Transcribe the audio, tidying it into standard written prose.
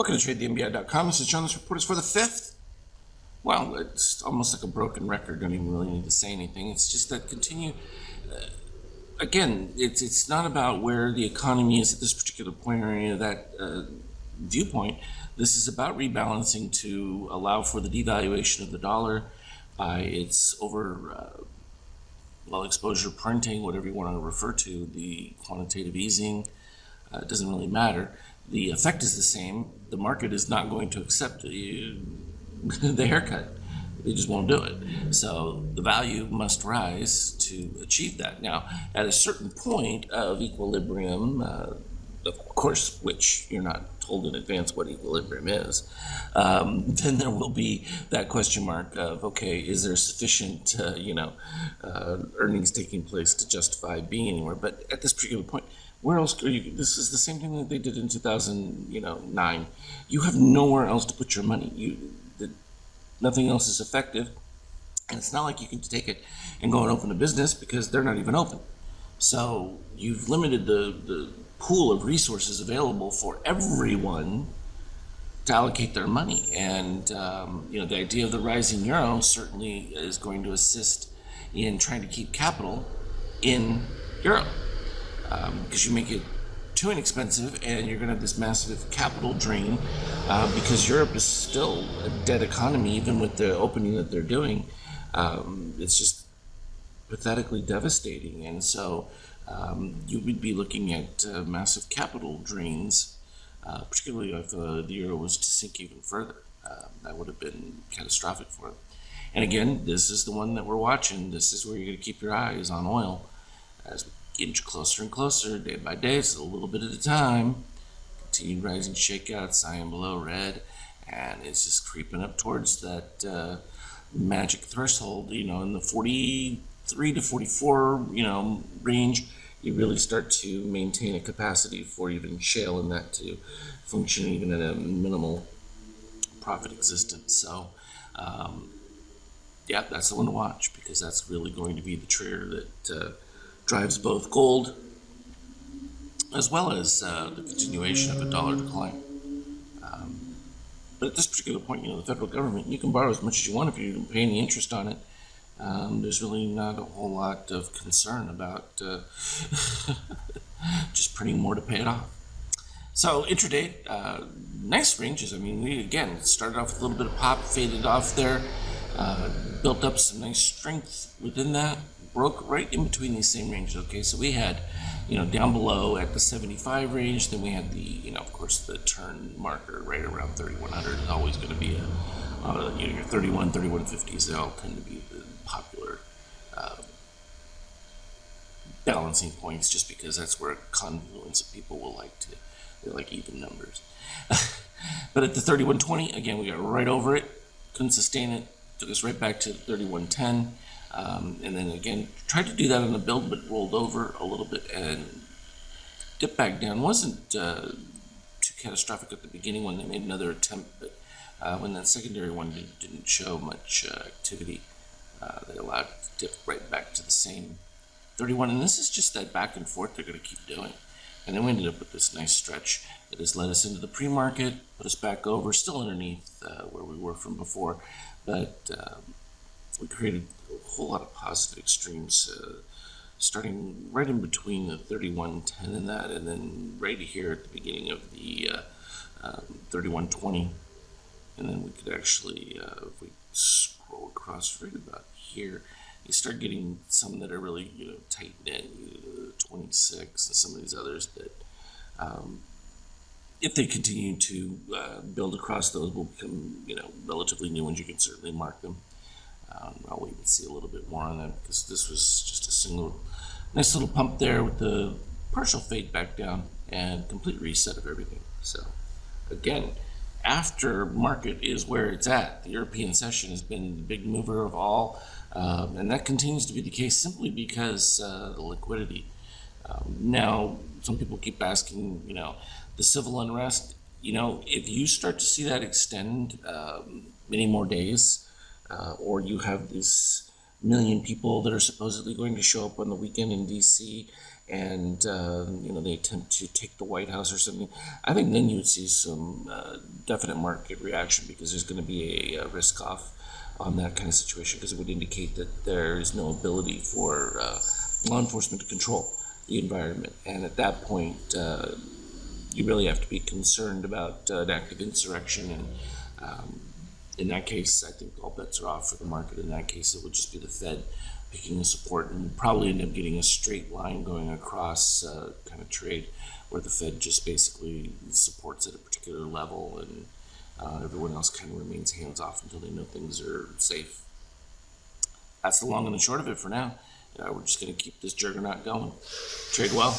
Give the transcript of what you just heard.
Welcome to TradeTheMBI.com. This is John. This report is for the 5th. Well, it's almost like a broken record. Don't even really need to say anything. It's just that again, it's not about where the economy is at this particular point or any of that viewpoint. This is about rebalancing to allow for the devaluation of the dollar by its exposure printing, whatever you want to refer to, the quantitative easing. It doesn't really matter. The effect is the same. The market is not going to accept the haircut. They just won't do it. So the value must rise to achieve that. Now, at a certain point of equilibrium, of course, which you're not told in advance what equilibrium is, then there will be that question mark of, okay, is there sufficient, earnings taking place to justify being anywhere? But at this particular point, where else are you? This is the same thing that they did in 2009. You have nowhere else to put your money. Nothing else is effective, and it's not like you can take it and go and open a business because they're not even open. So you've limited the pool of resources available for everyone to allocate their money, and the idea of the rising euro certainly is going to assist in trying to keep capital in Europe. Because you make it too inexpensive and you're going to have this massive capital drain because Europe is still a dead economy even with the opening that they're doing. It's just pathetically devastating, and so you would be looking at massive capital drains, particularly if the euro was to sink even further. That would have been catastrophic for them. And again, this is the one that we're watching. This is where you're going to keep your eyes on oil as we inch closer and closer, day by day, so a little bit at a time. Continued rising shakeouts, cyan below red, and it's just creeping up towards that magic threshold. In the 43 to 44, range, you really start to maintain a capacity for even shale in that to function even at a minimal profit existence. So, that's the one to watch because that's really going to be the trigger that drives both gold as well as the continuation of a dollar decline. But at this particular point, the federal government, you can borrow as much as you want if you don't pay any interest on it. There's really not a whole lot of concern about just printing more to pay it off. So intraday, nice ranges. We again started off with a little bit of pop, faded off there, built up some nice strength within that, broke right in between these same ranges. Okay, so we had, down below at the 75 range, then we had the, of course, the turn marker right around 3100 is always going to be your 31, 3150s. They all tend to be the popular balancing points, just because that's where a confluence of people will they like even numbers. But at the 3120, again, we got right over it, couldn't sustain it, took us right back to 3110. And then again, tried to do that on the build, but rolled over a little bit and dipped back down. Wasn't too catastrophic at the beginning when they made another attempt, but when that secondary one didn't show much activity, they allowed it to dip right back to the same 31. And this is just that back and forth they're going to keep doing. And then we ended up with this nice stretch that has led us into the pre-market, put us back over, still underneath where we were from before, but we created a whole lot of positive extremes, starting right in between the 3110 and that, and then right here at the beginning of the 3120. And then we could actually, if we scroll across right about here, you start getting some that are really, tight knit, 26, and some of these others that, if they continue to build across those, will become, relatively new ones. You can certainly mark them. I'll wait and see a little bit more on that because this was just a single, nice little pump there with the partial fade back down and complete reset of everything. So again, after market is where it's at. The European session has been the big mover of all, and that continues to be the case simply because the liquidity. Now, some people keep asking, the civil unrest, if you start to see that extend many more days, or you have this million people that are supposedly going to show up on the weekend in DC, and they attempt to take the White House or something, I think then you would see some definite market reaction, because there's going to be a risk off on that kind of situation, because it would indicate that there is no ability for law enforcement to control the environment. And at that point, you really have to be concerned about an active insurrection. And in that case, I think all bets are off for the market. In that case, it would just be the Fed picking a support, and probably end up getting a straight line going across kind of trade, where the Fed just basically supports at a particular level, and everyone else kind of remains hands off until they know things are safe. That's the long and the short of it for now. We're just going to keep this juggernaut going. Trade well.